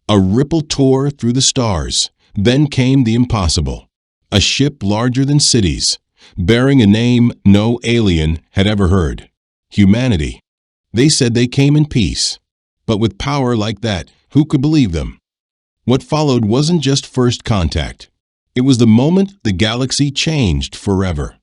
A ripple tore through the stars. Then came the impossible. A ship larger than cities, bearing a name no alien had ever heard. Humanity. They said they came in peace. But with power like that, who could believe them? What followed wasn't just first contact. It was the moment the galaxy changed forever.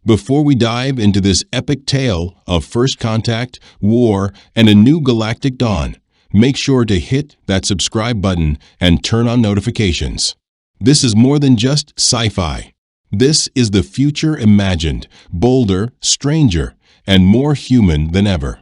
Before we dive into this epic tale of first contact, war, and a new galactic dawn, make sure to hit that subscribe button and turn on notifications. This is more than just sci-fi. This is the future imagined, bolder, stranger, and more human than ever.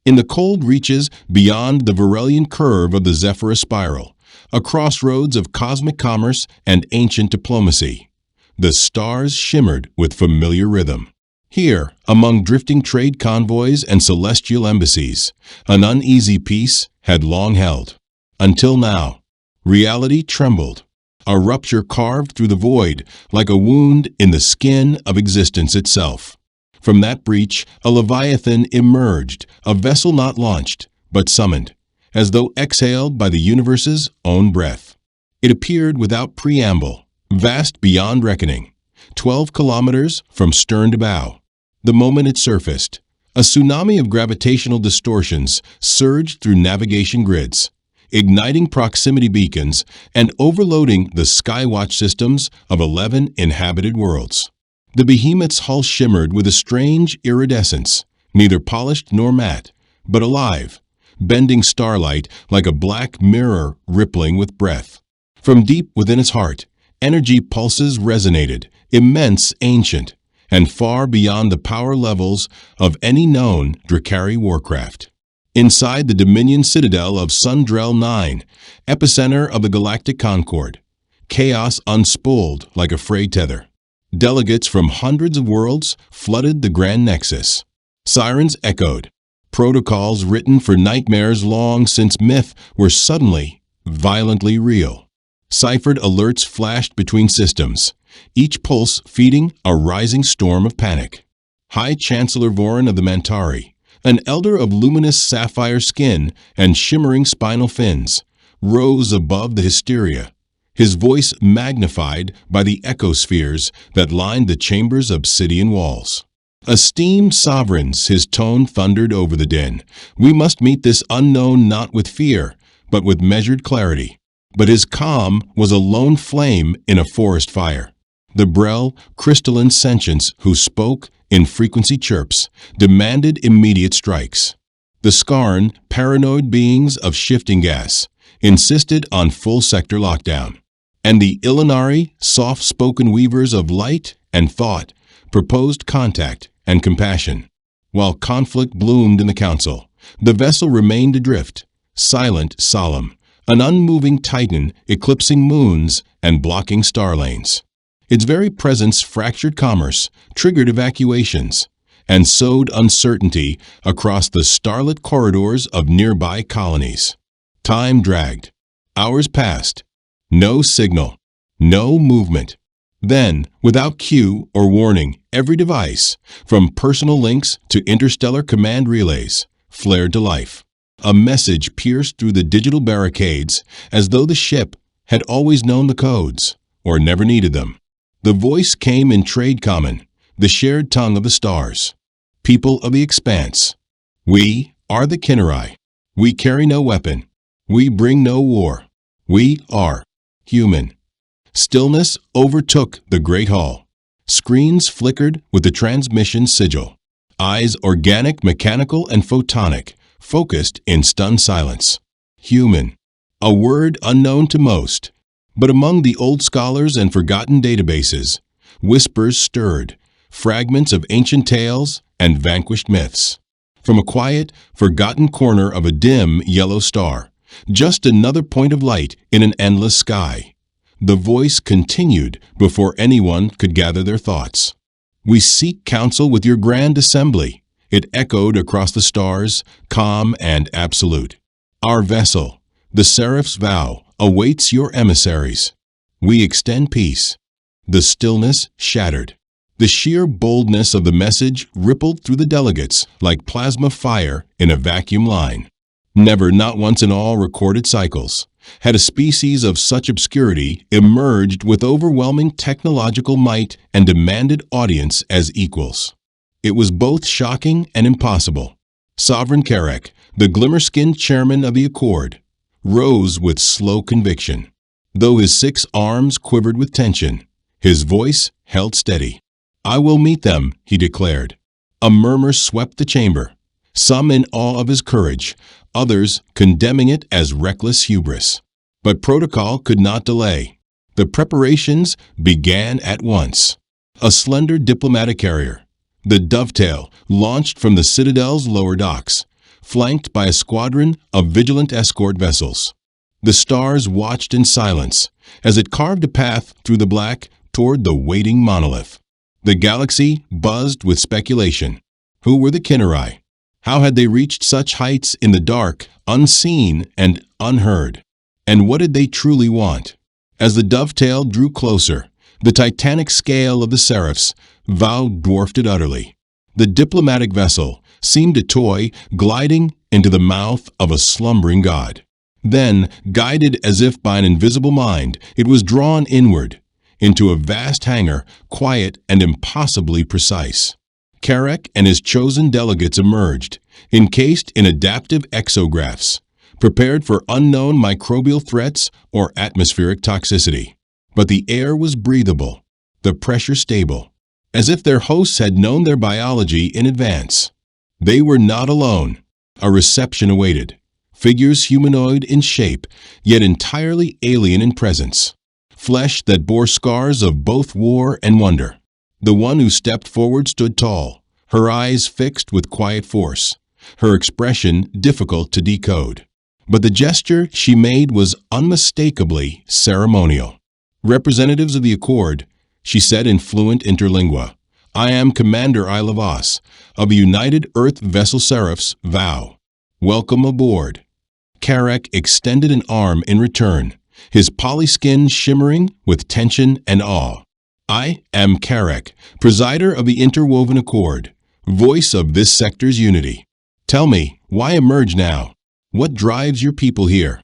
In the cold reaches beyond the Varelian curve of the Zephyrus spiral, a crossroads of cosmic commerce and ancient diplomacy, the stars shimmered with familiar rhythm. Here, among drifting trade convoys and celestial embassies, an uneasy peace had long held. Until now, reality trembled, a rupture carved through the void like a wound in the skin of existence itself. From that breach, a leviathan emerged, a vessel not launched, but summoned, as though exhaled by the universe's own breath. It appeared without preamble, vast beyond reckoning, 12 kilometers from stern to bow. The moment it surfaced, a tsunami of gravitational distortions surged through navigation grids, igniting proximity beacons and overloading the skywatch systems of 11 inhabited worlds. The behemoth's hull shimmered with a strange iridescence, neither polished nor matte, but alive, bending starlight like a black mirror rippling with breath. From deep within its heart, energy pulses resonated, immense, ancient, and far beyond the power levels of any known Drakari warcraft. Inside the Dominion citadel of Sundrel 9, epicenter of the galactic concord, chaos unspooled like a frayed tether. Delegates from hundreds of worlds flooded the Grand Nexus. Sirens echoed. Protocols written for nightmares long since myth were suddenly, violently real. Ciphered alerts flashed between systems, each pulse feeding a rising storm of panic. High Chancellor Vorin of the Mantari, an elder of luminous sapphire skin and shimmering spinal fins, rose above the hysteria, his voice magnified by the echospheres that lined the chamber's obsidian walls. Esteemed sovereigns, his tone thundered over the din, we must meet this unknown not with fear, but with measured clarity. But his calm was a lone flame in a forest fire. The Brel, crystalline sentience who spoke in frequency chirps, demanded immediate strikes. The Skarn, paranoid beings of shifting gas, insisted on full sector lockdown. And the Illinari, soft-spoken weavers of light and thought, proposed contact and compassion. While conflict bloomed in the council, the vessel remained adrift, silent, solemn, an unmoving titan eclipsing moons and blocking star lanes. Its very presence fractured commerce, triggered evacuations, and sowed uncertainty across the starlit corridors of nearby colonies. Time dragged. Hours passed. No signal. No movement. Then, without cue or warning, every device, from personal links to interstellar command relays, flared to life. A message pierced through the digital barricades as though the ship had always known the codes, or never needed them. The voice came in trade common, the shared tongue of the stars. People of the expanse, we are the Kinnerai. We carry no weapon. We bring no war. We are human. Stillness overtook the great hall. Screens flickered with the transmission sigil. Eyes organic, mechanical, and photonic, focused in stunned silence. Human. A word unknown to most. But among the old scholars and forgotten databases, whispers stirred, fragments of ancient tales and vanquished myths. From a quiet, forgotten corner of a dim yellow star, just another point of light in an endless sky, the voice continued before anyone could gather their thoughts. We seek counsel with your grand assembly. It echoed across the stars, calm and absolute. Our vessel, the Seraph's vow, awaits your emissaries. We extend peace. The stillness shattered. The sheer boldness of the message rippled through the delegates like plasma fire in a vacuum line. Never, not once in all recorded cycles, had a species of such obscurity emerged with overwhelming technological might and demanded audience as equals. It was both shocking and impossible. Sovereign Carrack, the glimmer-skinned chairman of the Accord, rose with slow conviction. Though his 6 arms quivered with tension, his voice held steady. "I will meet them," he declared. A murmur swept the chamber, some in awe of his courage, others condemning it as reckless hubris. But protocol could not delay. The preparations began at once. A slender diplomatic carrier, the Dovetail, launched from the Citadel's lower docks, flanked by a squadron of vigilant escort vessels. The stars watched in silence as it carved a path through the black toward the waiting monolith. The galaxy buzzed with speculation. Who were the Kinnari? How had they reached such heights in the dark, unseen and unheard? And what did they truly want? As the Dovetail drew closer, the titanic scale of the Seraphs vow dwarfed it utterly. The diplomatic vessel seemed a toy gliding into the mouth of a slumbering god. Then, guided as if by an invisible mind, it was drawn inward, into a vast hangar, quiet and impossibly precise. Carrack and his chosen delegates emerged, encased in adaptive exographs, prepared for unknown microbial threats or atmospheric toxicity. But the air was breathable, the pressure stable, as if their hosts had known their biology in advance. They were not alone. A reception awaited. Figures humanoid in shape, yet entirely alien in presence. Flesh that bore scars of both war and wonder. The one who stepped forward stood tall, her eyes fixed with quiet force, her expression difficult to decode. But the gesture she made was unmistakably ceremonial. "Representatives of the Accord," she said in fluent interlingua, "I am Commander Ilavas of the United Earth Vessel Seraphs vow. Welcome aboard." Carrack extended an arm in return, his polyskin shimmering with tension and awe. "I am Carrack, presider of the Interwoven Accord, voice of this sector's unity. Tell me, why emerge now? What drives your people here?"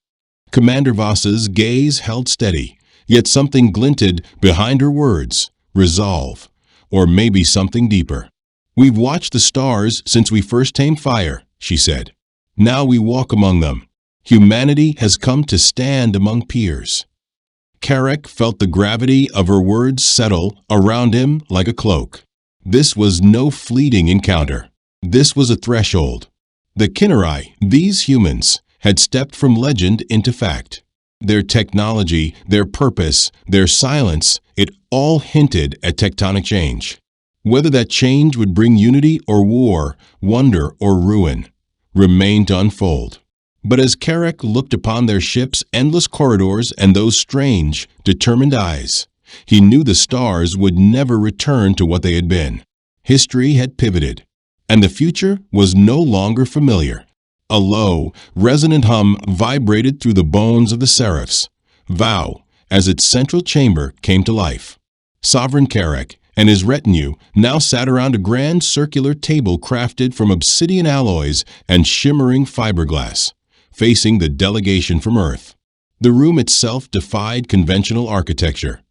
Commander Voss's gaze held steady, yet something glinted behind her words, resolve, or maybe something deeper. "We've watched the stars since we first tamed fire," she said. "Now we walk among them. Humanity has come to stand among peers." Carrack felt the gravity of her words settle around him like a cloak. This was no fleeting encounter. This was a threshold. The Kinnari, these humans, had stepped from legend into fact. Their technology, their purpose, their silence, it all hinted at tectonic change. Whether that change would bring unity or war, wonder or ruin, remained to unfold. But as Carrack looked upon their ship's endless corridors and those strange, determined eyes, he knew the stars would never return to what they had been. History had pivoted, and the future was no longer familiar. A low, resonant hum vibrated through the bones of the Seraphs, vow, as its central chamber came to life. Sovereign Carrack and his retinue now sat around a grand circular table crafted from obsidian alloys and shimmering fiberglass, facing the delegation from Earth. The room itself defied conventional architecture.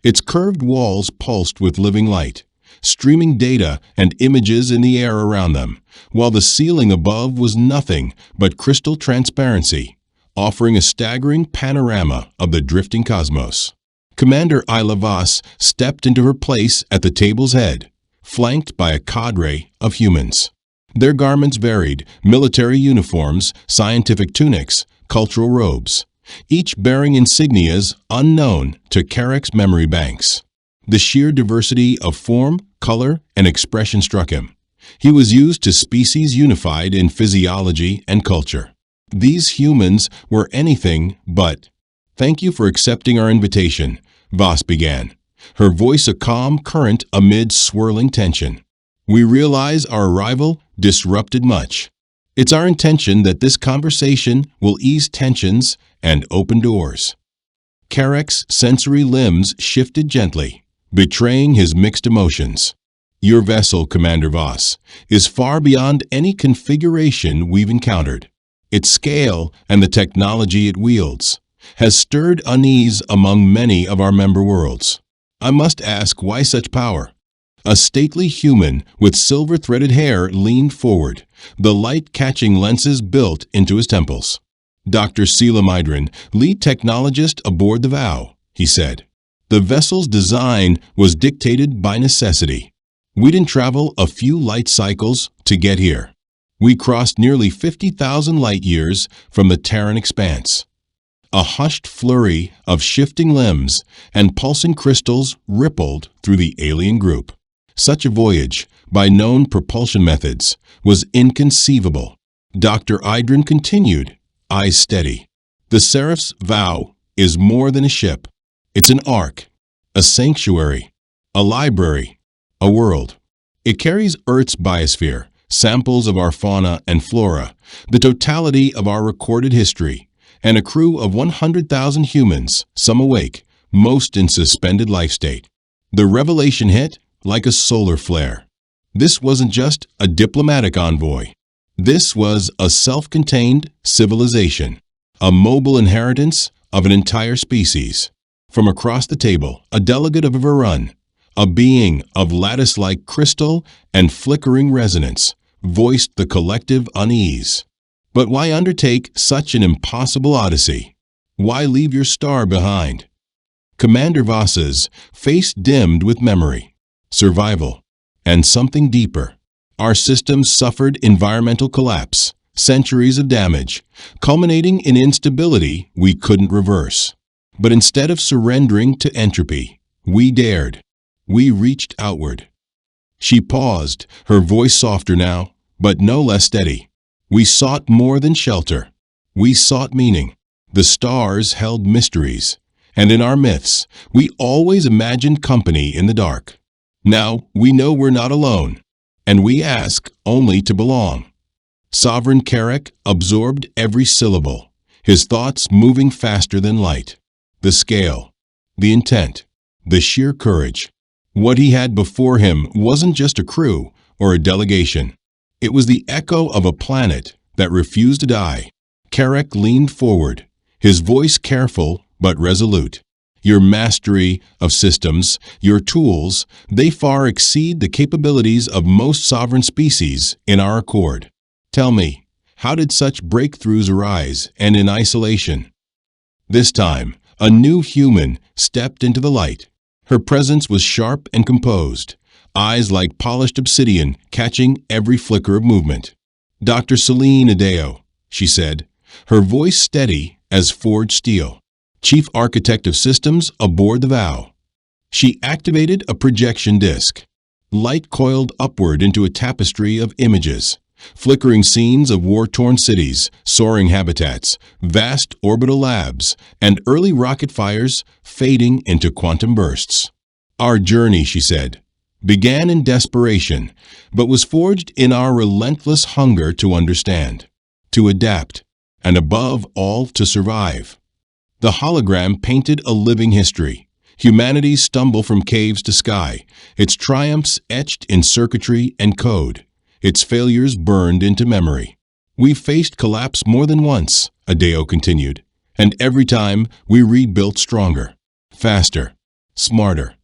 Its curved walls pulsed with living light, streaming data and images in the air around them, while the ceiling above was nothing but crystal transparency, offering a staggering panorama of the drifting cosmos. Commander Ilavas stepped into her place at the table's head, flanked by a cadre of humans. Their garments varied: military uniforms, scientific tunics, cultural robes, each bearing insignias unknown to Carrack's memory banks. The sheer diversity of form, color, and expression struck him. He was used to species unified in physiology and culture. These humans were anything but. "Thank you for accepting our invitation," Voss began, her voice a calm current amid swirling tension. "We realize our arrival disrupted much. It's our intention that this conversation will ease tensions and open doors." Carrack's sensory limbs shifted gently, betraying his mixed emotions. "Your vessel, Commander Voss, is far beyond any configuration we've encountered. its scale, and the technology it wields, has stirred unease among many of our member worlds. I must ask, why such power? A stately human with silver-threaded hair leaned forward, the light-catching lenses built into his temples. Dr. Seela Midran, lead technologist aboard the Vow, he said. The vessel's design was dictated by necessity. We didn't travel a few light cycles to get here. We crossed nearly 50,000 light-years from the Terran expanse. A hushed flurry of shifting limbs and pulsing crystals rippled through the alien group. Such a voyage, by known propulsion methods, was inconceivable. Dr. Idrin continued, eyes steady. The Seraph's Vow is more than a ship. It's an ark, a sanctuary, a library, a world. It carries Earth's biosphere, samples of our fauna and flora, the totality of our recorded history, and a crew of 100,000 humans, some awake, most in suspended life state. The revelation hit like a solar flare. This wasn't just a diplomatic envoy. This was a self-contained civilization, a mobile inheritance of an entire species. From across the table, a delegate of Varun, a being of lattice-like crystal and flickering resonance, voiced the collective unease. But why undertake such an impossible odyssey? Why leave your star behind? Commander Voss's face dimmed with memory, survival, and something deeper. Our systems suffered environmental collapse, centuries of damage, culminating in instability we couldn't reverse. But instead of surrendering to entropy, we dared. We reached outward. She paused, her voice softer now, but no less steady. We sought more than shelter. We sought meaning. The stars held mysteries, and in our myths, we always imagined company in the dark. Now we know we're not alone, and we ask only to belong. Sovereign Carrick absorbed every syllable, his thoughts moving faster than light. The scale, the intent, the sheer courage. What he had before him wasn't just a crew or a delegation. It was the echo of a planet that refused to die. Carrick leaned forward, his voice careful but resolute. Your mastery of systems, your tools, they far exceed the capabilities of most sovereign species in our accord. Tell me, how did such breakthroughs arise and in isolation? This time, a new human stepped into the light. Her presence was sharp and composed, eyes like polished obsidian catching every flicker of movement. Dr. Celine Adeo, she said, her voice steady as forged steel. Chief Architect of Systems aboard the Vow. She activated a projection disc. Light coiled upward into a tapestry of images, flickering scenes of war-torn cities, soaring habitats, vast orbital labs, and early rocket fires fading into quantum bursts. Our journey, she said, began in desperation, but was forged in our relentless hunger to understand, to adapt, and above all, to survive. The hologram painted a living history, humanity's stumble from caves to sky, its triumphs etched in circuitry and code, its failures burned into memory. We faced collapse more than once, Adeo continued, and every time we rebuilt stronger, faster, smarter.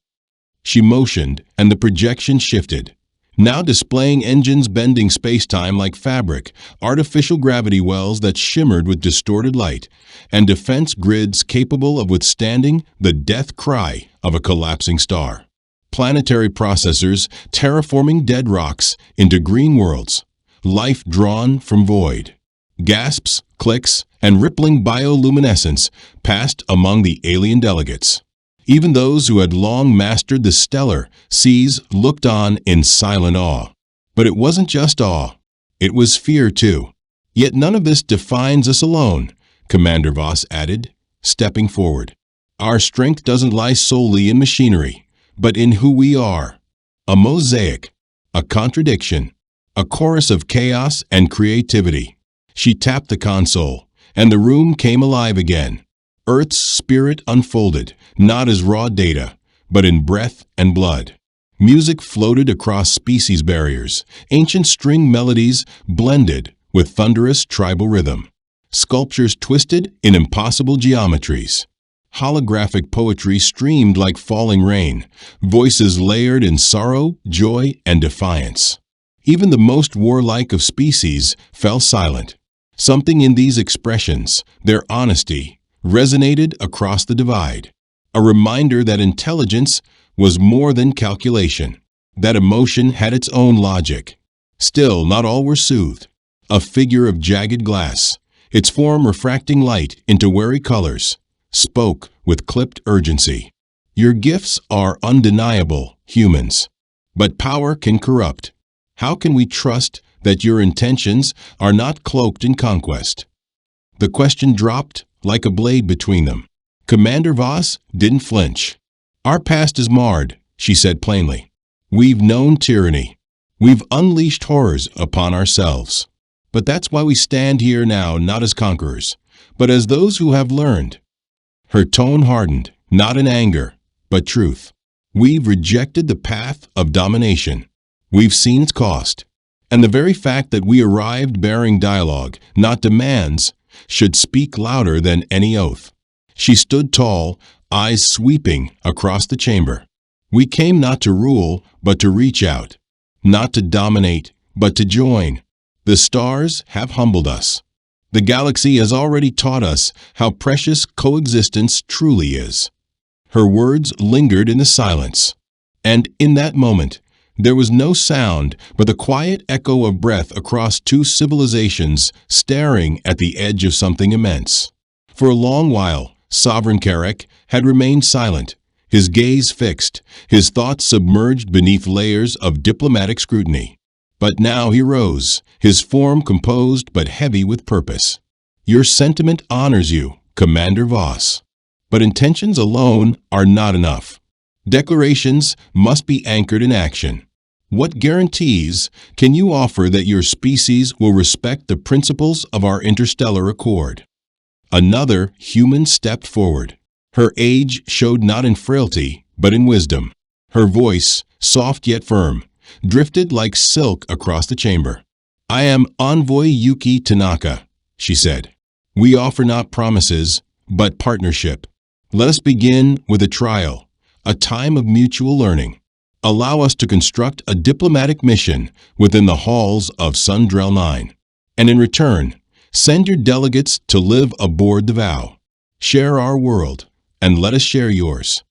She motioned, and the projection shifted, now displaying engines bending space-time like fabric, artificial gravity wells that shimmered with distorted light, and defense grids capable of withstanding the death cry of a collapsing star. Planetary processors terraforming dead rocks into green worlds, life drawn from void. Gasps, clicks, and rippling bioluminescence passed among the alien delegates. Even those who had long mastered the stellar seas looked on in silent awe. But it wasn't just awe. It was fear, too. Yet none of this defines us alone, Commander Voss added, stepping forward. Our strength doesn't lie solely in machinery, but in who we are. A mosaic, a contradiction, a chorus of chaos and creativity. She tapped the console, and the room came alive again. Earth's spirit unfolded, not as raw data, but in breath and blood. Music floated across species barriers, ancient string melodies blended with thunderous tribal rhythm. sculptures twisted in impossible geometries. Holographic poetry streamed like falling rain, voices layered in sorrow, joy, and defiance. Even the most warlike of species fell silent. Something in these expressions, their honesty, resonated across the divide. A reminder that intelligence was more than calculation, that emotion had its own logic. Still, not all were soothed. A figure of jagged glass, its form refracting light into wary colors, spoke with clipped urgency. Your gifts are undeniable, humans. But power can corrupt. How can we trust that your intentions are not cloaked in conquest? The question dropped like a blade between them. Commander Voss didn't flinch. Our past is marred, she said plainly. We've known tyranny. We've unleashed horrors upon ourselves. But that's why we stand here now not as conquerors, but as those who have learned. Her tone hardened, not in anger, but truth. We've rejected the path of domination. We've seen its cost. And the very fact that we arrived bearing dialogue, not demands, should speak louder than any oath. She stood tall, eyes sweeping across the chamber. We came not to rule, but to reach out. Not to dominate, but to join. The stars have humbled us. The galaxy has already taught us how precious coexistence truly is. Her words lingered in the silence. And in that moment, there was no sound but the quiet echo of breath across two civilizations staring at the edge of something immense. For a long while, Sovereign Carrick had remained silent, his gaze fixed, his thoughts submerged beneath layers of diplomatic scrutiny. But now he rose, his form composed but heavy with purpose. Your sentiment honors you, Commander Voss. But intentions alone are not enough. Declarations must be anchored in action. What guarantees can you offer that your species will respect the principles of our interstellar accord? Another human stepped forward. Her age showed not in frailty, but in wisdom. Her voice, soft yet firm, drifted like silk across the chamber. I am Envoy Yuki Tanaka, she said. We offer not promises, but partnership. Let us begin with a trial, a time of mutual learning. Allow us to construct a diplomatic mission within the halls of Sundrel 9. And in return, send your delegates to live aboard the Vow. Share our world, and let us share yours.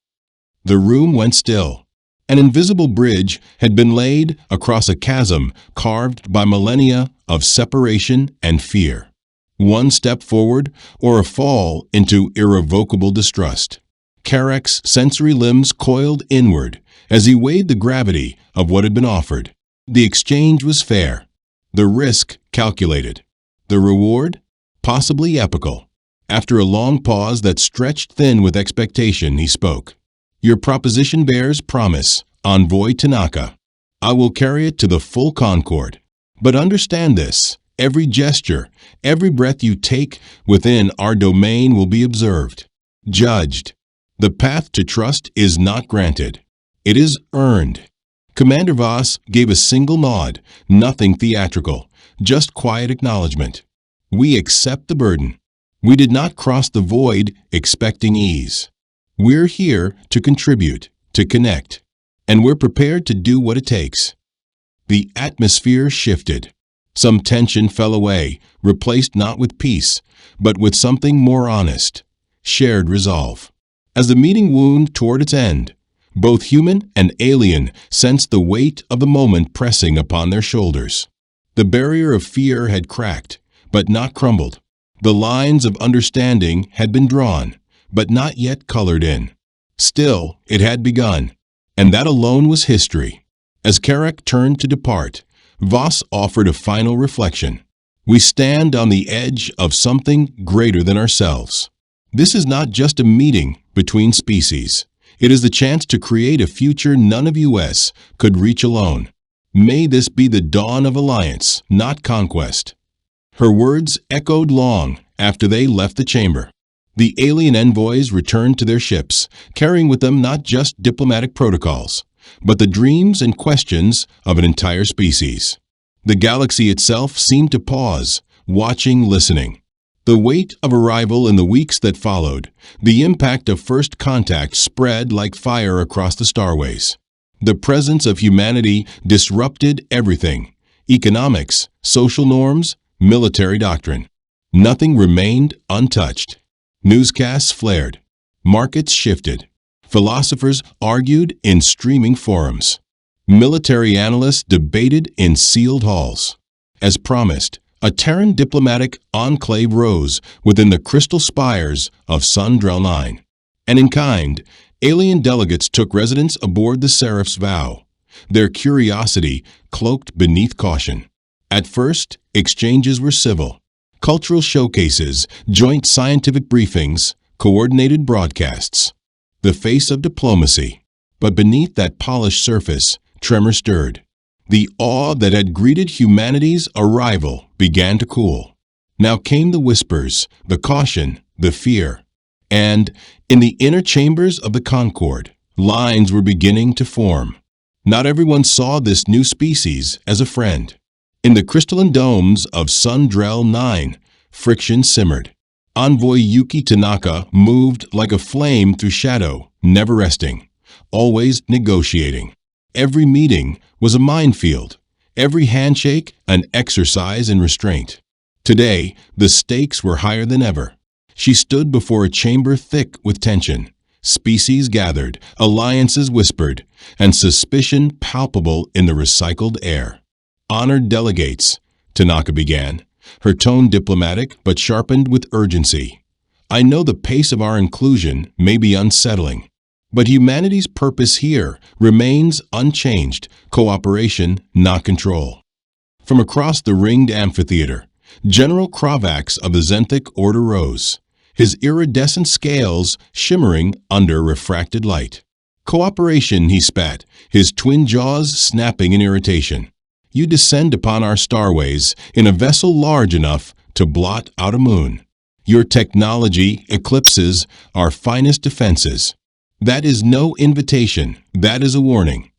The room went still. An invisible bridge had been laid across a chasm carved by millennia of separation and fear. One step forward or a fall into irrevocable distrust. Carrick's sensory limbs coiled inward as he weighed the gravity of what had been offered. The exchange was fair, the risk calculated, the reward possibly epical. After a long pause that stretched thin with expectation, he spoke. Your proposition bears promise, Envoy Tanaka. I will carry it to the full concord. But understand this, every gesture, every breath you take within our domain will be observed, judged. The path to trust is not granted. It is earned. Commander Voss gave a single nod, nothing theatrical, just quiet acknowledgement. We accept the burden. We did not cross the void expecting ease. We're here to contribute, to connect, and we're prepared to do what it takes. The atmosphere shifted. Some tension fell away, replaced not with peace, but with something more honest, shared resolve. As the meeting wound toward its end, both human and alien sensed the weight of the moment pressing upon their shoulders. The barrier of fear had cracked, but not crumbled. The lines of understanding had been drawn, but not yet colored in. Still, it had begun, and that alone was history. As Carrick turned to depart, Voss offered a final reflection. We stand on the edge of something greater than ourselves. This is not just a meeting between species. It is the chance to create a future none of us could reach alone. May this be the dawn of alliance, not conquest. Her words echoed long after they left the chamber. The alien envoys returned to their ships, carrying with them not just diplomatic protocols, but the dreams and questions of an entire species. The galaxy itself seemed to pause, watching, listening. The weight of arrival in the weeks that followed, the impact of first contact spread like fire across the starways. The presence of humanity disrupted everything: economics, social norms, military doctrine. Nothing remained untouched. Newscasts flared. Markets shifted. Philosophers argued in streaming forums. Military analysts debated in sealed halls. As promised, a Terran diplomatic enclave rose within the crystal spires of Sundrel 9. And in kind, alien delegates took residence aboard the Seraph's Vow, their curiosity cloaked beneath caution. At first, exchanges were civil. Cultural showcases, joint scientific briefings, coordinated broadcasts. The face of diplomacy. But beneath that polished surface, tremor stirred. The awe that had greeted humanity's arrival began to cool. Now came the whispers, the caution, the fear. And, in the inner chambers of the Concord, lines were beginning to form. Not everyone saw this new species as a friend. In the crystalline domes of Sundrel 9, friction simmered. Envoy Yuki Tanaka moved like a flame through shadow, never resting, always negotiating. Every meeting was a minefield, every handshake an exercise in restraint. Today, the stakes were higher than ever. She stood before a chamber thick with tension. Species gathered, alliances whispered, and suspicion palpable in the recycled air. "Honored delegates," Tanaka began, her tone diplomatic but sharpened with urgency. "I know the pace of our inclusion may be unsettling, but humanity's purpose here remains unchanged: cooperation, not control." From across the ringed amphitheater, General Kravax of the Zenthic Order rose, his iridescent scales shimmering under refracted light. "Cooperation," he spat, his twin jaws snapping in irritation. "You descend upon our starways in a vessel large enough to blot out a moon. Your technology eclipses our finest defenses. That is no invitation, that is a warning."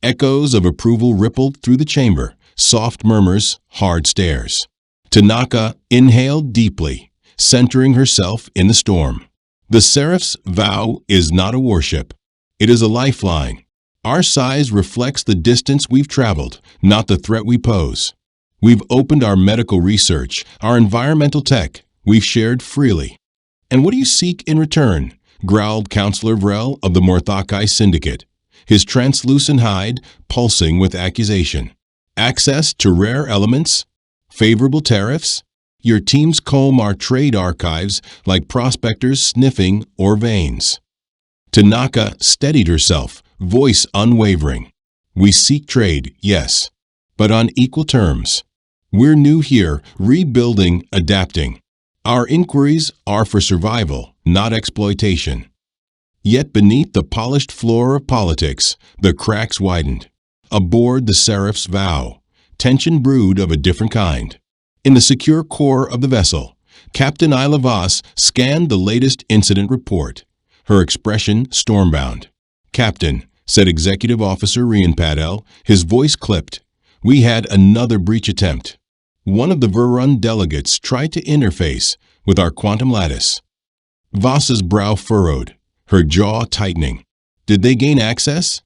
Echoes of approval rippled through the chamber, soft murmurs, hard stares. Tanaka inhaled deeply, centering herself in the storm. "The Seraph's Vow is not a warship. It is a lifeline. Our size reflects the distance we've traveled, not the threat we pose. We've opened our medical research, our environmental tech. We've shared freely." "And what do you seek in return?" growled Counselor Vrel of the Morthakai Syndicate, his translucent hide pulsing with accusation. "Access to rare elements? Favorable tariffs? Your teams comb our trade archives like prospectors sniffing ore veins." Tanaka steadied herself, voice unwavering. "We seek trade, yes, but on equal terms. We're new here, rebuilding, adapting. Our inquiries are for survival, not exploitation." Yet beneath the polished floor of politics, the cracks widened. Aboard the Seraph's Vow, tension brewed of a different kind. In the secure core of the vessel, Captain Isla Voss scanned the latest incident report, her expression stormbound. "Captain," said Executive Officer Rian Padel, his voice clipped, "we had another breach attempt. One of the Verun delegates tried to interface with our quantum lattice." Voss's brow furrowed, her jaw tightening. "Did they gain access?"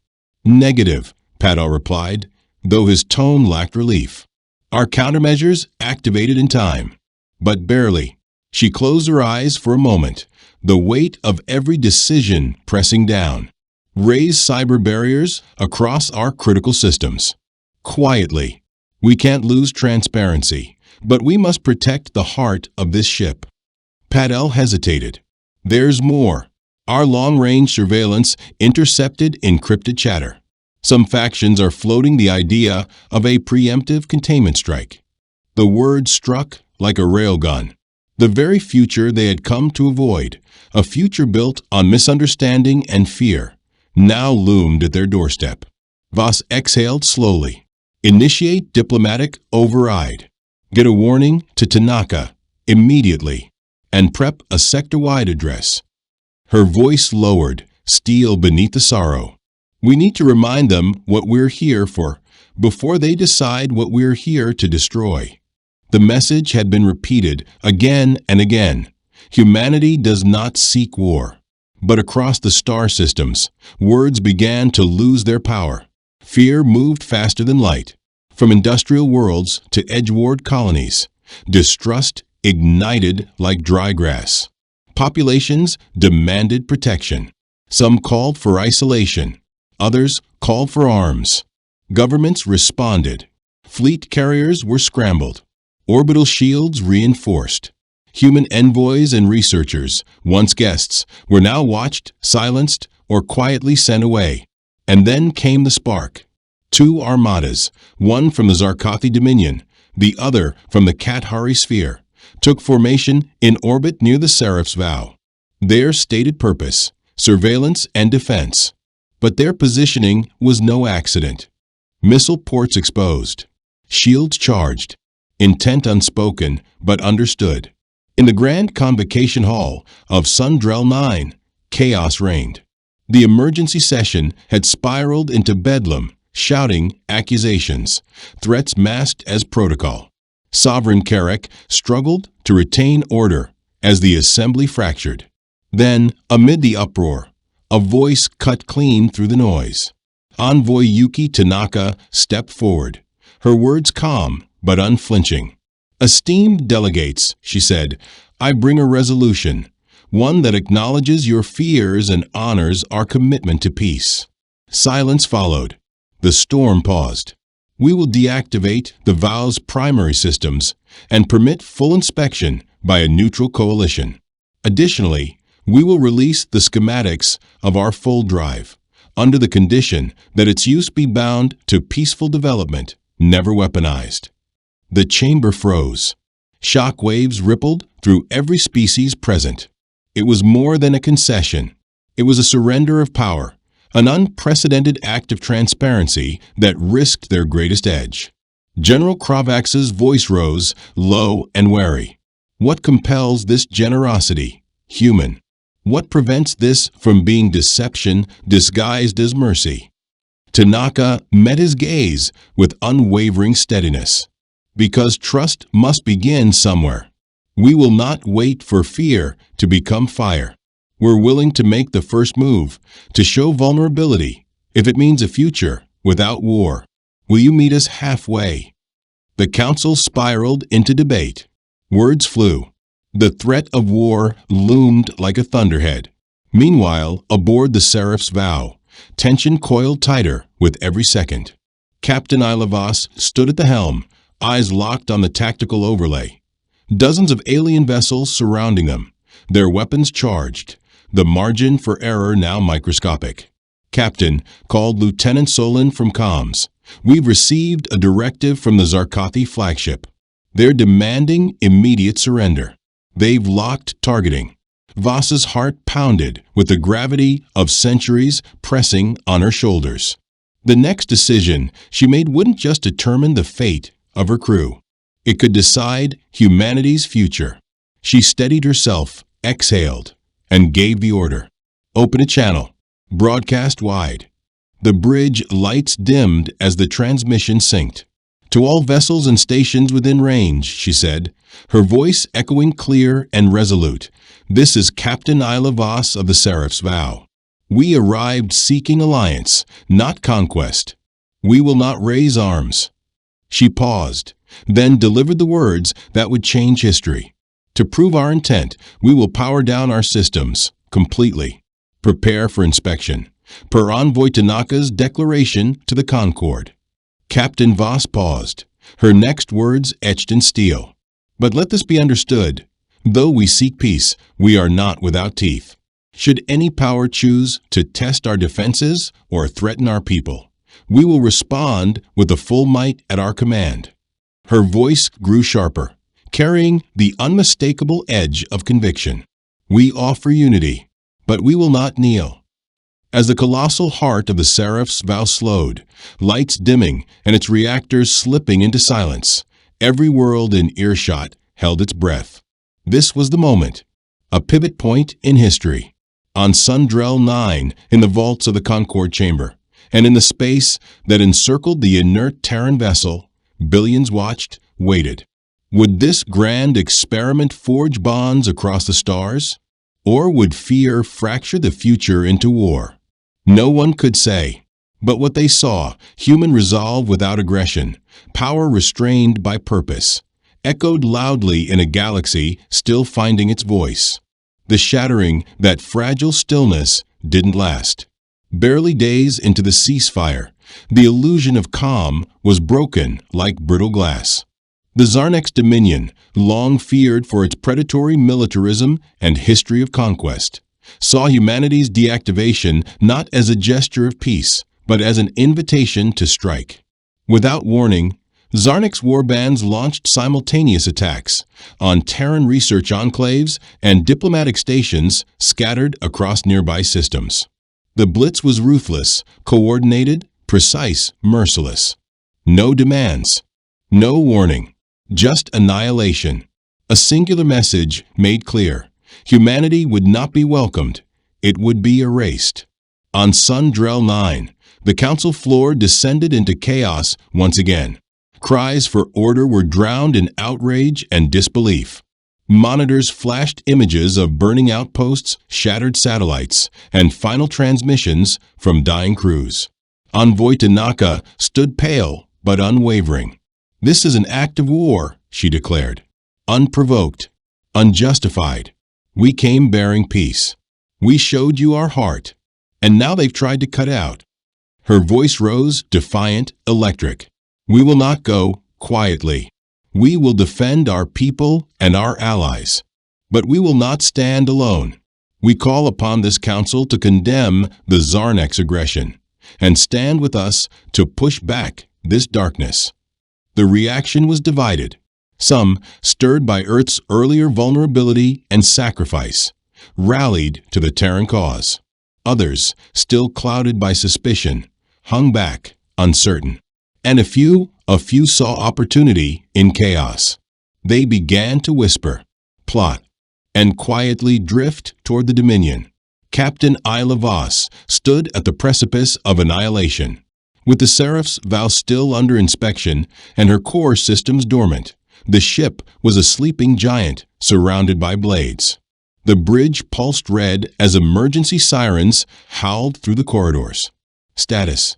"Negative," Padel replied, though his tone lacked relief. "Our countermeasures activated in time, but barely." She closed her eyes for a moment, the weight of every decision pressing down. "Raise cyber barriers across our critical systems. Quietly. We can't lose transparency, but we must protect the heart of this ship." Padel hesitated. "There's more. Our long-range surveillance intercepted encrypted chatter. Some factions are floating the idea of a preemptive containment strike." The word struck like a railgun. The very future they had come to avoid, a future built on misunderstanding and fear, now loomed at their doorstep. Voss exhaled slowly. "Initiate diplomatic override. Get a warning to Tanaka immediately, and prep a sector-wide address." Her voice lowered, steel beneath the sorrow. "We need to remind them what we're here for before they decide what we're here to destroy." The message had been repeated again and again. Humanity does not seek war. But across the star systems, words began to lose their power. Fear moved faster than light. From industrial worlds to edgeward colonies, distrust ignited like dry grass. Populations demanded protection. Some called for isolation. Others called for arms. Governments responded. Fleet carriers were scrambled. Orbital shields reinforced. Human envoys and researchers, once guests, were now watched, silenced, or quietly sent away. And then came the spark. 2 armadas, one from the Zarkothi Dominion, the other from the Kathari Sphere, took formation in orbit near the Seraph's Vow. Their stated purpose, surveillance and defense. But their positioning was no accident. Missile ports exposed. Shields charged. Intent unspoken, but understood. In the Grand Convocation Hall of Sundrel 9, chaos reigned. The emergency session had spiraled into bedlam, shouting accusations, threats masked as protocol. Sovereign Carrick struggled to retain order as the assembly fractured. Then, amid the uproar, a voice cut clean through the noise. Envoy Yuki Tanaka stepped forward, her words calm but unflinching. "Esteemed delegates," she said, "I bring a resolution, one that acknowledges your fears and honors our commitment to peace." Silence followed. The storm paused. "We will deactivate the VOW's primary systems and permit full inspection by a neutral coalition. Additionally, we will release the schematics of our full drive, under the condition that its use be bound to peaceful development, never weaponized." The chamber froze. Shock waves rippled through every species present. It was more than a concession. It was a surrender of power, an unprecedented act of transparency that risked their greatest edge. General Kravax's voice rose, low and wary. What compels this generosity? Human. What prevents this from being deception disguised as mercy? Tanaka met his gaze with unwavering steadiness. Because trust must begin somewhere. We will not wait for fear to become fire. We're willing to make the first move, to show vulnerability, if it means a future without war. Will you meet us halfway? The council spiraled into debate. Words flew. The threat of war loomed like a thunderhead. Meanwhile, aboard the Seraph's Vow, tension coiled tighter with every second. Captain Ilavas stood at the helm, eyes locked on the tactical overlay. Dozens of alien vessels surrounding them, their weapons charged, the margin for error now microscopic. "Captain," called Lieutenant Solon from comms, "we've received a directive from the Zarkothi flagship. They're demanding immediate surrender. They've locked targeting." Voss's heart pounded with the gravity of centuries pressing on her shoulders. The next decision she made wouldn't just determine the fate of her crew. It could decide humanity's future. She steadied herself, exhaled, and gave the order. "Open a channel. Broadcast wide." The bridge lights dimmed as the transmission synced. "To all vessels and stations within range," she said, her voice echoing clear and resolute. "This is Captain Isla Voss of the Seraph's Vow. We arrived seeking alliance, not conquest. We will not raise arms." She paused, then delivered the words that would change history. "To prove our intent, we will power down our systems, completely. Prepare for inspection, per Envoy Tanaka's declaration to the Concord." Captain Voss paused, her next words etched in steel. "But let this be understood. Though we seek peace, we are not without teeth. Should any power choose to test our defenses or threaten our people, we will respond with the full might at our command." Her voice grew sharper, carrying the unmistakable edge of conviction. "We offer unity, but we will not kneel." As the colossal heart of the Seraph's Vow slowed, lights dimming and its reactors slipping into silence, every world in earshot held its breath. This was the moment, a pivot point in history. On Sundrel 9, in the vaults of the Concord chamber, and in the space that encircled the inert Terran vessel, billions watched, waited. Would this grand experiment forge bonds across the stars? Or would fear fracture the future into war? No one could say. But what they saw, human resolve without aggression, power restrained by purpose, echoed loudly in a galaxy still finding its voice. The shattering, that fragile stillness, didn't last. Barely days into the ceasefire, the illusion of calm was broken like brittle glass. The Zarnex Dominion, long feared for its predatory militarism and history of conquest, saw humanity's deactivation not as a gesture of peace, but as an invitation to strike. Without warning, Zarnex warbands launched simultaneous attacks on Terran research enclaves and diplomatic stations scattered across nearby systems. The blitz was ruthless, coordinated, precise, merciless. No demands, no warning, just annihilation. A singular message made clear: humanity would not be welcomed, it would be erased. On Sundrel 9, the council floor descended into chaos once again. Cries for order were drowned in outrage and disbelief. Monitors flashed images of burning outposts, shattered satellites, and final transmissions from dying crews. Envoy Tanaka stood pale but unwavering. "This is an act of war," she declared. "Unprovoked, unjustified. We came bearing peace. We showed you our heart, and now they've tried to cut out." Her voice rose, defiant, electric. "We will not go quietly. We will defend our people and our allies. But we will not stand alone. We call upon this council to condemn the Zarnex aggression and stand with us to push back this darkness." The reaction was divided. Some, stirred by Earth's earlier vulnerability and sacrifice, rallied to the Terran cause. Others, still clouded by suspicion, hung back, uncertain. And a few saw opportunity in chaos. They began to whisper, plot, and quietly drift toward the Dominion. Captain Isla Voss stood at the precipice of annihilation. With the Seraph's vow still under inspection and her core systems dormant, the ship was a sleeping giant surrounded by blades. The bridge pulsed red as emergency sirens howled through the corridors. Status.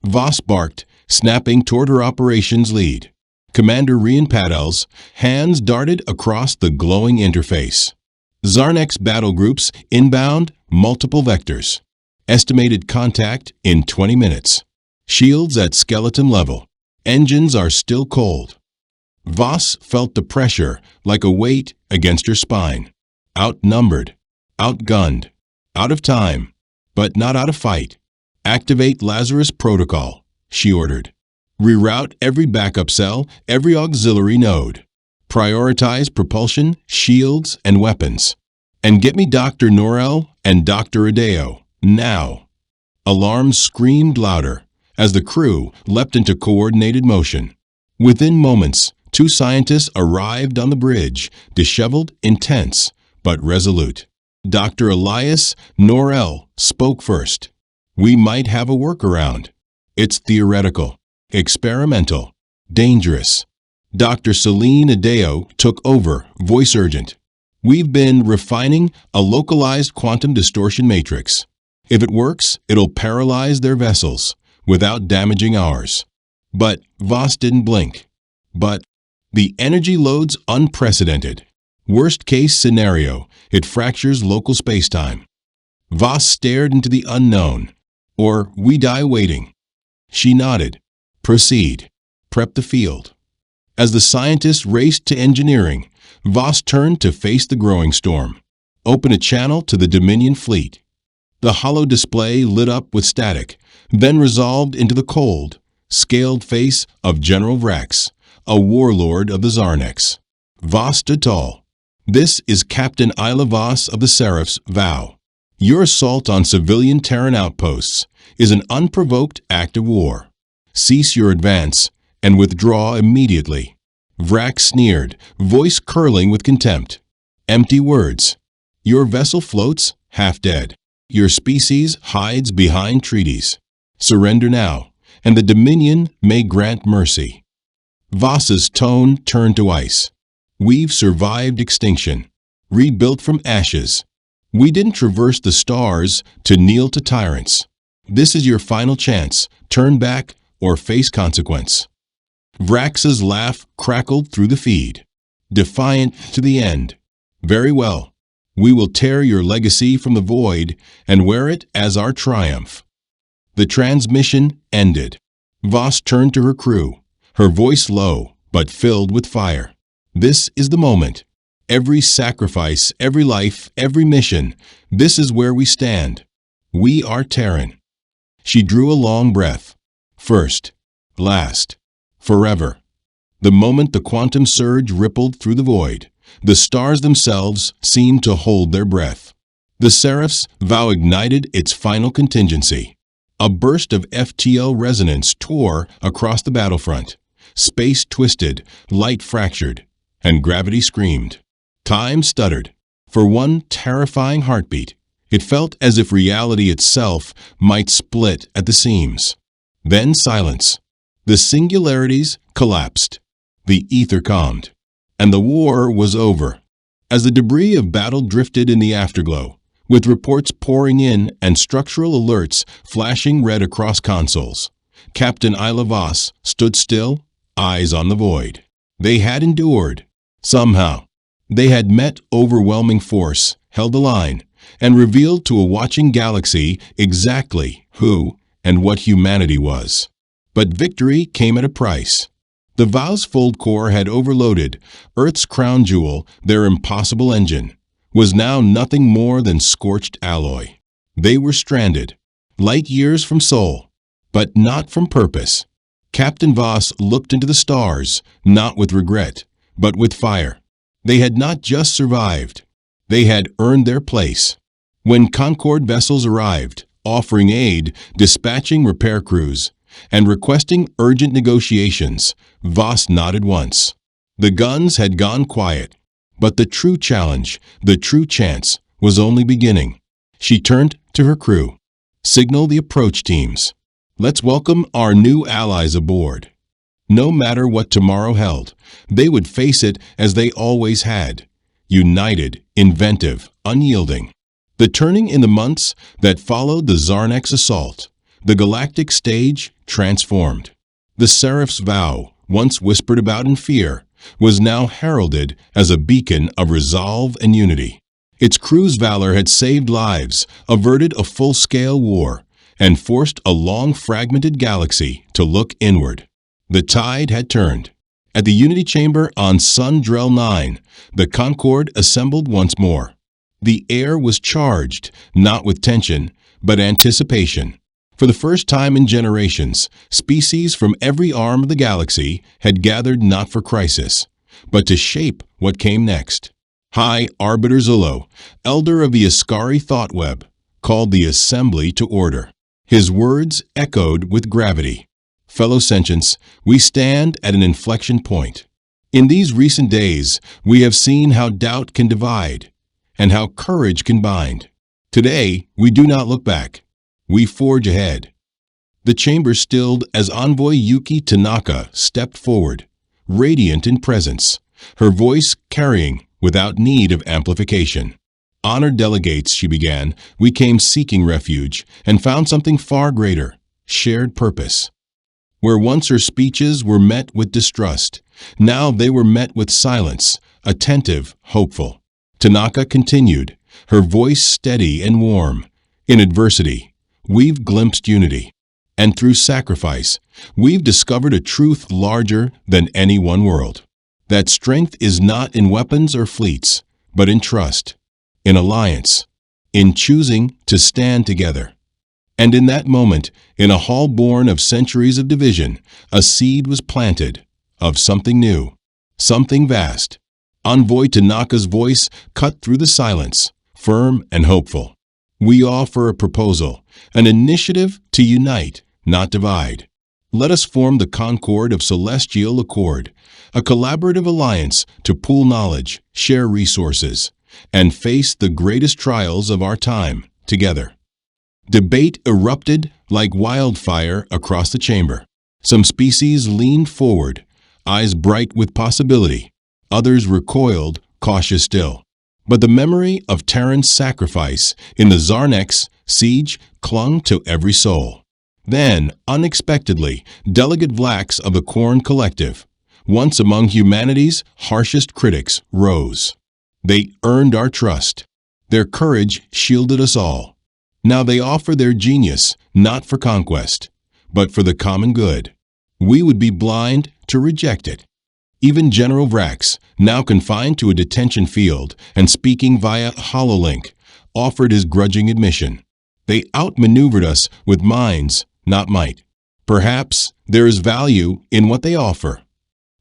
Voss barked, snapping toward her operations lead. Commander Rian Padel's hands darted across the glowing interface. Zarnex battle groups inbound, multiple vectors. Estimated contact in 20 minutes. Shields at skeleton level. Engines are still cold. Voss felt the pressure like a weight against her spine. Outnumbered, outgunned, out of time, but not out of fight. "Activate Lazarus Protocol," she ordered. "Reroute every backup cell, every auxiliary node. Prioritize propulsion, shields, and weapons. And get me Dr. Norel and Dr. Adeo, now." Alarms screamed louder as the crew leapt into coordinated motion. Within moments, 2 scientists arrived on the bridge, disheveled, intense, but resolute. Dr. Elias Norel spoke first. "We might have a workaround. It's theoretical, experimental, dangerous." Dr. Celine Adeo took over, voice urgent. "We've been refining a localized quantum distortion matrix. If it works, it'll paralyze their vessels without damaging ours." But Voss didn't blink. "But the energy load's unprecedented. Worst case scenario, it fractures local spacetime." Voss stared into the unknown. "Or we die waiting." She nodded. "Proceed. Prep the field." As the scientists raced to engineering, Voss turned to face the growing storm. "Open a channel to the Dominion fleet." The hollow display lit up with static, then resolved into the cold, scaled face of General Vrax, a warlord of the Zarnex. Voss stood tall. "This is Captain Isla Voss of the Seraph's vow. Your assault on civilian Terran outposts is an unprovoked act of war. Cease your advance and withdraw immediately." Vrax sneered, voice curling with contempt. "Empty words. Your vessel floats, half dead. Your species hides behind treaties. Surrender now, and the Dominion may grant mercy." Voss's tone turned to ice. We've survived extinction, rebuilt from ashes. We didn't traverse the stars to kneel to tyrants. This is your final chance. Turn back or face consequence. Vrax's laugh crackled through the feed. Defiant to the end. Very well. We will tear your legacy from the void and wear it as our triumph. The transmission ended. Voss turned to her crew, her voice low but filled with fire. This is the moment. Every sacrifice, every life, every mission, this is where we stand. We are Terran. She drew a long breath. First, last, forever. The moment the quantum surge rippled through the void, the stars themselves seemed to hold their breath. The Seraph's vow ignited its final contingency. A burst of FTL resonance tore across the battlefront. Space twisted, light fractured, and gravity screamed. Time stuttered. For one terrifying heartbeat, it felt as if reality itself might split at the seams. Then silence. The singularities collapsed. The ether calmed. And the war was over. As the debris of battle drifted in the afterglow, with reports pouring in and structural alerts flashing red across consoles, Captain Isla Voss stood still, eyes on the void. They had endured. Somehow. They had met overwhelming force, held the line, and revealed to a watching galaxy exactly who and what humanity was. But victory came at a price. The Vow's Fold core had overloaded. Earth's crown jewel, their impossible engine, was now nothing more than scorched alloy. They were stranded, light years from Sol, but not from purpose. Captain Voss looked into the stars, not with regret, but with fire. They had not just survived. They had earned their place. When Concord vessels arrived, offering aid, dispatching repair crews, and requesting urgent negotiations, Voss nodded once. The guns had gone quiet, but the true challenge, the true chance, was only beginning. She turned to her crew. Signal the approach teams. Let's welcome our new allies aboard. No matter what tomorrow held, they would face it as they always had. United, inventive, unyielding. The turning in the months that followed the Zarnek's assault, the galactic stage transformed. The Seraph's vow, once whispered about in fear, was now heralded as a beacon of resolve and unity. Its crew's valor had saved lives, averted a full-scale war, and forced a long fragmented galaxy to look inward. The tide had turned. At the Unity Chamber on Sun Drell 9, the Concorde assembled once more. The air was charged, not with tension, but anticipation. For the first time in generations, species from every arm of the galaxy had gathered not for crisis, but to shape what came next. High Arbiter Zullo, elder of the Ascari thought web, called the assembly to order. His words echoed with gravity. Fellow sentients, we stand at an inflection point. In these recent days, we have seen how doubt can divide and how courage can bind. Today, we do not look back. We forge ahead. The chamber stilled as Envoy Yuki Tanaka stepped forward, radiant in presence, her voice carrying without need of amplification. Honored delegates, she began, we came seeking refuge and found something far greater, shared purpose. Where once her speeches were met with distrust, now they were met with silence, attentive, hopeful. Tanaka continued, her voice steady and warm. In adversity, we've glimpsed unity. And through sacrifice, we've discovered a truth larger than any one world. That strength is not in weapons or fleets, but in trust, in alliance, in choosing to stand together. And in that moment, in a hall born of centuries of division, a seed was planted of something new, something vast. Envoy Tanaka's voice cut through the silence, firm and hopeful. We offer a proposal, an initiative to unite, not divide. Let us form the Concord of Celestial Accord, a collaborative alliance to pool knowledge, share resources, and face the greatest trials of our time together. Debate erupted like wildfire across the chamber. Some species leaned forward, eyes bright with possibility. Others recoiled, cautious still. But the memory of Terran's sacrifice in the Zarnek's siege clung to every soul. Then, unexpectedly, Delegate Vlax of the Korn Collective, once among humanity's harshest critics, rose. They earned our trust. Their courage shielded us all. Now they offer their genius not for conquest, but for the common good. We would be blind to reject it. Even General Vrax, now confined to a detention field and speaking via HoloLink, offered his grudging admission. They outmaneuvered us with minds, not might. Perhaps there is value in what they offer.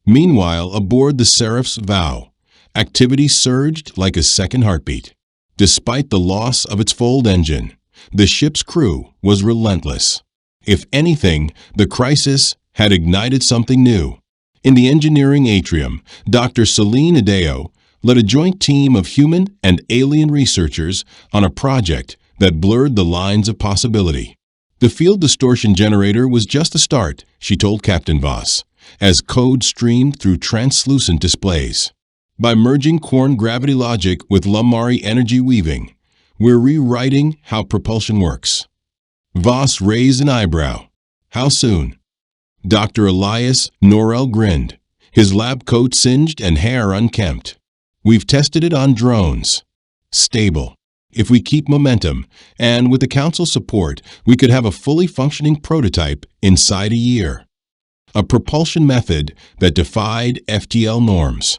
Meanwhile, aboard the Seraph's Vow, activity surged like a second heartbeat. Despite the loss of its fold engine, the ship's crew was relentless. If anything, the crisis had ignited something new. In the engineering atrium, Dr. Celine Adeo led a joint team of human and alien researchers on a project that blurred the lines of possibility. The field distortion generator was just the start, she told Captain Voss, as code streamed through translucent displays. By merging Korn gravity logic with Lumari energy weaving, we're rewriting how propulsion works. Voss raised an eyebrow. How soon? Dr. Elias Norrell grinned, his lab coat singed and hair unkempt. We've tested it on drones. Stable. If we keep momentum, and with the Council's support, we could have a fully functioning prototype inside a year. A propulsion method that defied FTL norms.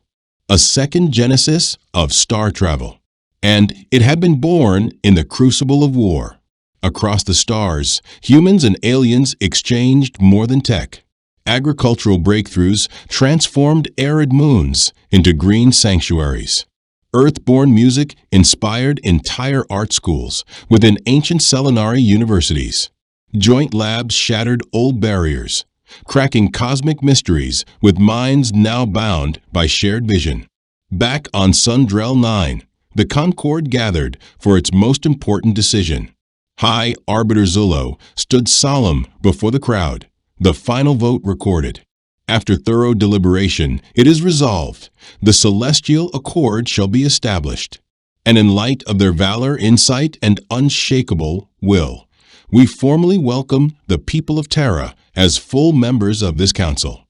A second genesis of star travel. And it had been born in the crucible of war. Across the stars, humans and aliens exchanged more than tech. Agricultural breakthroughs transformed arid moons into green sanctuaries. Earth-born music inspired entire art schools within ancient Selenari universities. Joint labs shattered old barriers, cracking cosmic mysteries with minds now bound by shared vision. Back on Sundrel 9, the Concord gathered for its most important decision. High Arbiter Zullo stood solemn before the crowd, the final vote recorded. After thorough deliberation, it is resolved, the celestial accord shall be established. And in light of their valor, insight, and unshakable will, we formally welcome the people of Terra as full members of this council.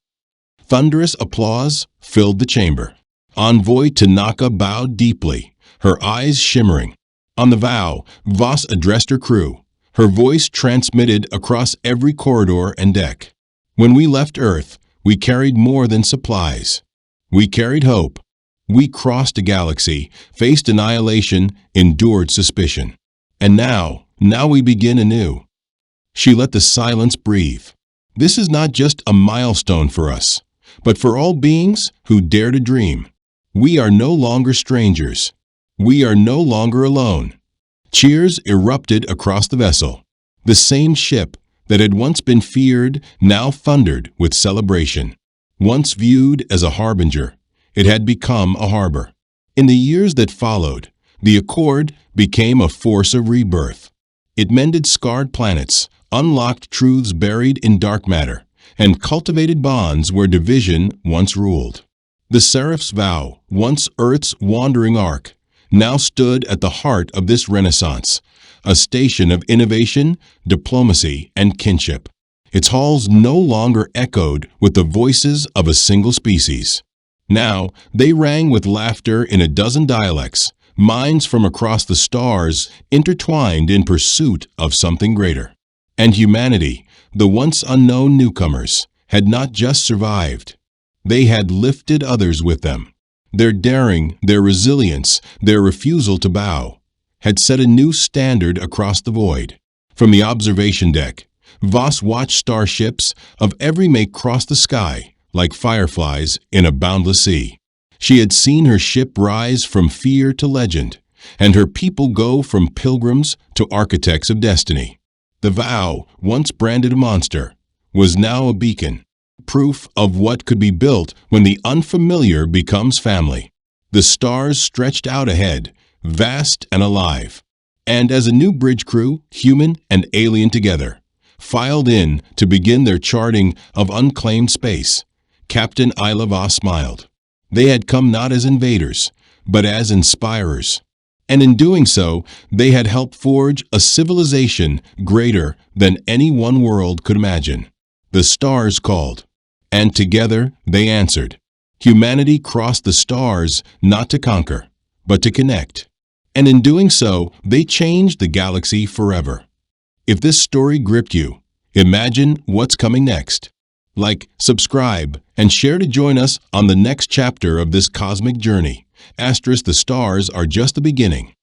Thunderous applause filled the chamber. Envoy Tanaka bowed deeply, her eyes shimmering. On the Vow, Voss addressed her crew, her voice transmitted across every corridor and deck. When we left Earth, we carried more than supplies. We carried hope. We crossed a galaxy, faced annihilation, endured suspicion. And now we begin anew. She let the silence breathe. This is not just a milestone for us, but for all beings who dare to dream. We are no longer strangers. We are no longer alone. Cheers erupted across the vessel. The same ship that had once been feared now thundered with celebration. Once viewed as a harbinger, it had become a harbor. In the years that followed, the Accord became a force of rebirth. It mended scarred planets, unlocked truths buried in dark matter, and cultivated bonds where division once ruled. The Seraph's Vow, once Earth's wandering ark, now stood at the heart of this renaissance, a station of innovation, diplomacy, and kinship. Its halls no longer echoed with the voices of a single species. Now they rang with laughter in a dozen dialects, minds from across the stars intertwined in pursuit of something greater. And humanity, the once unknown newcomers, had not just survived. They had lifted others with them. Their daring, their resilience, their refusal to bow, had set a new standard across the void. From the observation deck, Voss watched starships of every make cross the sky like fireflies in a boundless sea. She had seen her ship rise from fear to legend, and her people go from pilgrims to architects of destiny. The Vow, once branded a monster, was now a beacon, proof of what could be built when the unfamiliar becomes family. The stars stretched out ahead, vast and alive. And as a new bridge crew, human and alien together, filed in to begin their charting of unclaimed space, Captain Ilava smiled. They had come not as invaders, but as inspirers. And in doing so, they had helped forge a civilization greater than any one world could imagine. The stars called, and together they answered. Humanity crossed the stars not to conquer, but to connect. And in doing so, they changed the galaxy forever. If this story gripped you, imagine what's coming next. Like, subscribe, and share to join us on the next chapter of this cosmic journey. The stars are just the beginning.